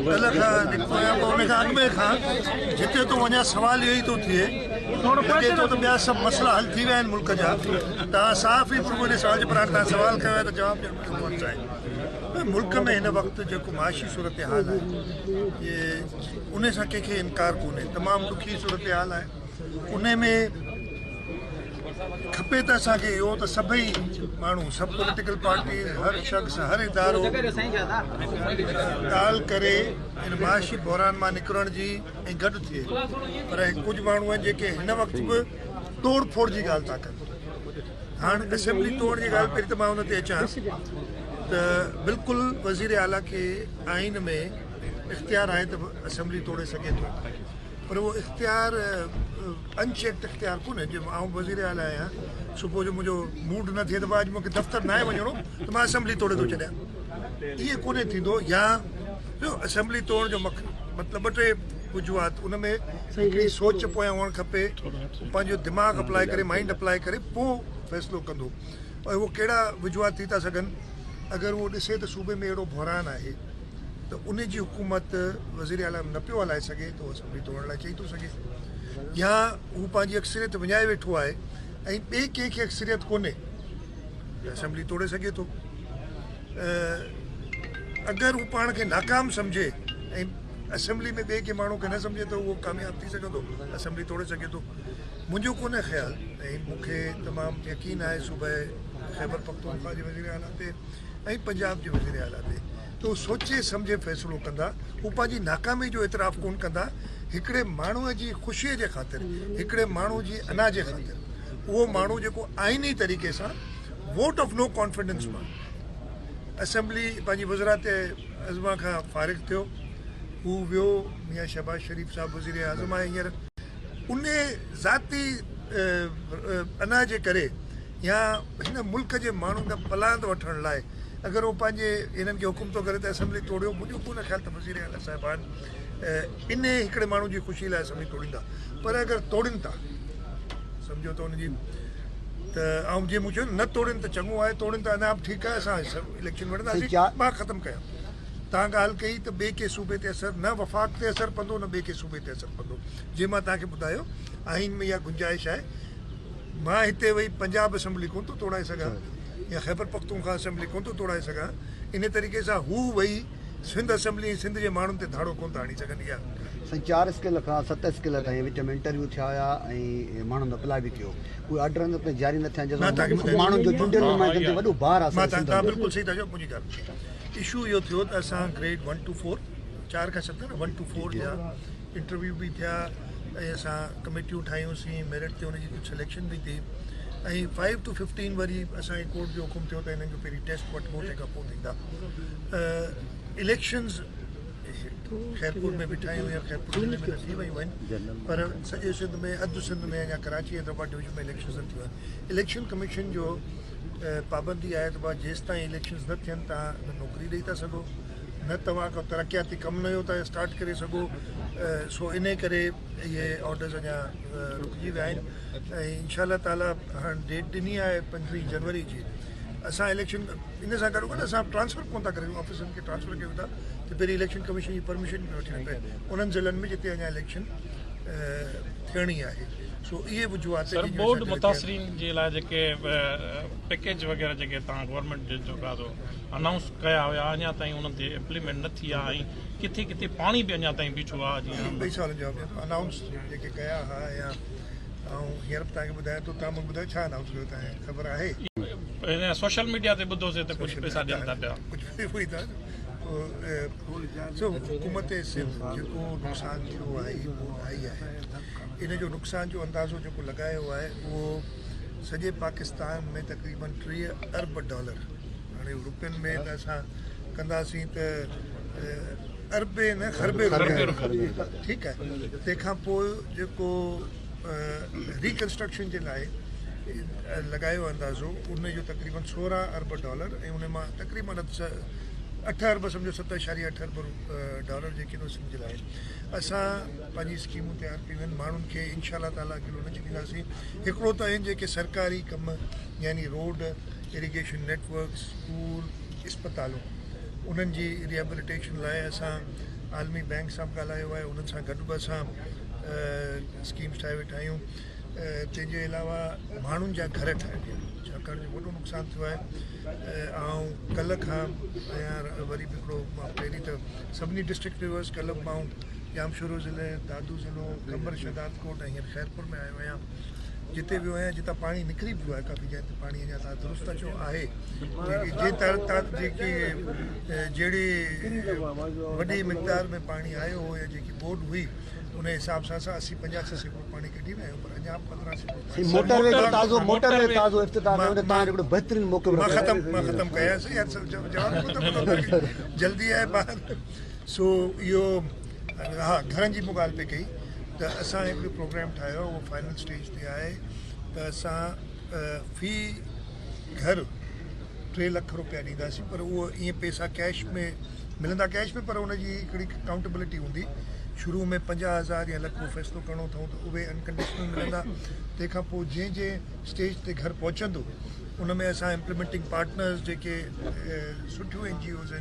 कल खां निकितो आहियां पोइ उन खां अॻु में खां जिते तो वञा सुवाल इहो ई थो थिए लॻे थो त ॿिया सभु मसइला हल थी विया आहिनि मुल्क जा। तव्हां साफ़ ई प्रभु जे सवाल जे पर तव्हां सवाल कयो आहे त जवाबु ॾियणु चाहे। मुल्क में हिन वक़्तु जेको माशी सूरत हाल आहे इहे उन सां कंहिंखे इनकार कोन्हे, तमामु ॾुखी सूरत हाल आहे। उन में खपे त असांखे इहो त सभई माण्हू सभु पॉलिटिकल पार्टी हर शख़्स हर इदारो ॻाल्हि करे हिन माशी बहरान मां निकिरण जी ऐं गॾु थिए। पर कुझु माण्हू आहिनि जेके हिन वक़्तु बि तोड़ फोड़ जी ॻाल्हि था कनि। हाणे असेंबली तोड़ जी ॻाल्हि पहिरीं त मां हुन ते अचां त बिल्कुलु वज़ीर आला खे आइन में इख़्तियार आहे त असेंबली तोड़े सघे थो, पर उहो इख़्तियार अनचेक्ड इख़्तियार कोन्हे। जो आउं वज़ीर आला आहियां, सुबुह जो मुंहिंजो मूड न थिए त अॼु मूंखे दफ़्तर न आहे वञिणो त मां असेंबली तोड़े थो छॾियां, इहे कोन्हे थींदो। या असेंबली तोड़ण जो मतिलबु ॿ टे वजूहात उन में हिकिड़ी सोच पोयां हुअणु खपे, पंहिंजो दिमाग़ अप्लाई करे माइंड अप्लाई करे पोइ फ़ैसिलो कंदो। ऐं उहो कहिड़ा वजूहात थी था सघनि, अगरि उहो ॾिसे त सूबे में अहिड़ो बहरान आहे त उन जी हुकूमत वज़ीर आला न पियो हलाए सघे त असेंबली तोड़ण लाइ चई थो सघे। या हू पंहिंजी अक्सरियत विञाए वेठो आहे ऐं ॿिए कंहिंखे अक्सरियत कोन्हे, असेंबली तोड़े सघे थो। अगरि हू पाण खे नाकाम सम्झे ऐं असेंबली में ॿिए कंहिं माण्हू खे न सम्झे त उहो कामयाबु थी सघंदो, असेंबली तोड़े सघे थो। मुंहिंजो कोन्हे ख़्यालु ऐं मूंखे तमामु यकीन आहे सूबे ख़ैबर पख्तूनख्वा जे वज़ीर आला ते ऐं पंजाब जे वज़ीर आला ते त हू सोचे सम्झे फ़ैसिलो कंदा। हू पंहिंजी नाकामी जो एतिराफ़ कोन कंदा। हिकिड़े माण्हूअ जी ख़ुशीअ जे ख़ातिर, हिकिड़े माण्हू जी अना जे ख़ातिर उहो माण्हू जेको आइनी तरीक़े सां वोट ऑफ नो कॉन्फिडेंस मां असेंबली पंहिंजी वज़रात अज़मा खां फ़ारिग़ थियो, हू वियो मियां शहबाज शरीफ़ साहिबु वज़ीर आज़म आहे हींअर, उन ज़ाती अना जे करे या हिन मुल्क जे माण्हुनि खां पलांद वठण लाइ अगरि उहो पंहिंजे हिननि खे हुकुम थो करे त असेंबली तोड़ियो, मुंहिंजो कोन ख़्यालु त वज़ीर आला साहिबान इन हिकिड़े माण्हू जी ख़ुशी लाइ असेंबली तोड़ींदा। पर अगरि तोड़ीनि था सम्झो त हुनजी त ऐं जीअं मूं चयो न तोड़ीनि त चङो आहे, तोड़ीनि त अञा बि ठीकु आहे, असां इलेक्शन वठंदासीं। मां ख़तमु कयां, तव्हां ॻाल्हि कई त ॿिए के सूबे ते असरु न वफ़ाक़ ते असरु पवंदो न ॿिए के सूबे ते असरु पवंदो। जीअं मां तव्हांखे ॿुधायो आइन में इहा गुंजाइश आहे, मां हिते वेही पंजाब असेंबली कोन थो तोड़ाए सघां या ख़ैबर पख्तूनख्वा असेंबली कोन थो तोड़ाए सघां। इन तरीक़े सां हू वेही सिंध असेंबली सिंध जे माण्हुनि ते धाड़ो कोन था हणी सघनि। इहा 4 स्केल खां 7 स्केल ताईं विच में इंटरव्यू थिया हुआ ऐं माण्हुनि अप्लाई बि कयो, उहे ऑर्डर जारी न थिया। माण्हुनि जो चूंडियल नुमाइंदनि ते वॾो भार आहे। तव्हां बिल्कुलु सही था चओ। मुंहिंजी ॻाल्हि इशू इहो थियो त असां ग्रेड 1 to 4 4 खां 7 न 1 to 4 जा इंटरव्यू बि थिया ऐं असां कमेटियूं ठाहियूंसीं, मेरिट ते हुनजी कुझु सिलेक्शन बि थी ऐं 5 to 15 वरी असांजे कोर्ट जो हुकुम थियो त हिननि जो पहिरीं टेस्ट वठिबो, तंहिंखां पोइ थींदा इलेक्शन्स। खैरपुर में बि ठाहियूं या खैरपुर ज़िले में त थी वियूं आहिनि, पर सॼे सिंध में अधु सिंध में या कराची हैदराबाद डिवीजन में इलेक्शन्स न थियूं आहिनि। इलेक्शन कमीशन जो पाबंदी आहे त जेसि ताईं इलेक्शन्स न थियनि तव्हां न नौकिरी ॾेई था सघो, न तव्हां को तरक़ियाती कमु नयो था स्टार्ट करे सघो। सो इन करे इहे ऑर्डर्स अञा रुकिजी विया आहिनि ऐं इंशाअल्लाह ताला हाणे डेट ॾिनी आहे 15 जनवरी जी। असां इलेक्शन इन सां गॾो गॾु असां ट्रांसफर कोन था करियूं, ऑफिसरनि खे ट्रांसफर कयूं था त पहिरीं इलेक्शन कमीशन जी परमिशन बि वठणी पए उन्हनि ज़िलनि में जिते अञा इलेक्शन थियणी आहे। सो इहे वजूहात बोर्ड मुतासिरीन जे लाइ जेके पैकेज वग़ैरह जेके तव्हां गवर्नमेंट जो अनाउंस कया हुया अञा ताईं उन्हनि ते इम्प्लीमेंट न थी आहे ऐं किथे किथे पाणी बि अञा ताईं बीठो आहे। जीअं 2 साल जा अनाउंस जेके कया हुआ या ऐं हींअर बि तव्हांखे ॿुधायां थो, तव्हां मूंखे ॿुधायो छा अनाउंस कयो, तव्हांखे ख़बर आहे? सोशल मीडिया ते ॿुधोसीं त कुझु पैसा ॾियनि था पिया, कुझु हुई था। हुकूमत सिंध जेको नुक़सानु थियो आहे उहो आई आहे। इन जो नुक़सान जो अंदाज़ो जेको लॻायो आहे उहो सॼे पाकिस्तान में तक़रीबन 3 अरब डॉलर। हाणे रुपयनि में त असां कंदासीं त अरबे न खरबे ठीकु आहे। तंहिंखां पोइ जेको रिकंस्ट्रक्शन जे लाइ लॻायो अंदाज़ो उनजो तक़रीबन 16 अरब डॉलर ऐं उन मां तक़रीबन 8 अरब सम्झो 7.8 अरब डॉलर जेके सिंध जे लाइ असां पंहिंजी स्कीमूं तयारु कयूं आहिनि। माण्हुनि खे इंशाअल्लाह ताला किलो न ॾींदासीं। हिकिड़ो त आहिनि जेके सरकारी कम यानी रोड, इरीगेशन नेटवर्क, स्कूल, इस्पतालूं, उन्हनि जी रिहेबिलिटेशन लाइ असां आलमी बैंक सां बि ॻाल्हायो आहे, उन्हनि सां गॾु बि असां स्कीम्स ठाहे वेठा आहियूं। तंहिंजे अलावा माण्हुनि जा घर ठाहे ॾियनि, छाकाणि जो वॾो नुक़सानु थियो आहे। ऐं कल्ह खां आहियां वरी बि हिकिड़ो मां पहिरीं त सभिनी डिस्ट्रिक्ट में वियुसि, कल्ह मां जामशोरो ज़िले, दादू ज़िलो, कंबर शहदाद कोट ऐं हींअर ख़ैरपुर में आयो आहियां, जिते वियो आहियां जितां पाणी निकिरी पियो आहे काफ़ी जंहिं ते पाणी अञा तव्हां दुरुस्त अचो आहे, जेकी जहिड़ी वॾी मिक़दार में पाणी आयो हो या जेकी बोर्ड हुई उन हिसाब सां असां 80-50% पाणी कढी विया आहियूं, पर अञा 15% मोटरवे ताज़ो इफ्तिताह कयो त तव्हां हिकिड़ो बहितरीनु मौक़ो मां ख़तमु कयासीं यार, जवाब जल्दी आहे ॿाहिरि। सो इहो हा घरनि जी मूं ॻाल्हि पे कई त असां हिकिड़ो प्रोग्राम ठाहियो, उहो फाइनल स्टेज ते आहे त असां फी घर 3 लाख रुपया ॾींदासीं, पर उहो ईअं पैसा कैश में मिलंदा कैश में, पर उनजी हिकिड़ी अकाउंटेबिलिटी हूंदी। शुरू में 50,000 या लखो फ़ैसिलो करिणो अथऊं त उहे अनकंडीशनल मिलंदा। तंहिंखां पोइ जंहिं स्टेज ते घर पहुचंदो उन में असां इम्प्लीमेंटिंग पार्टनर्स जेके सुठियूं NGOs आहिनि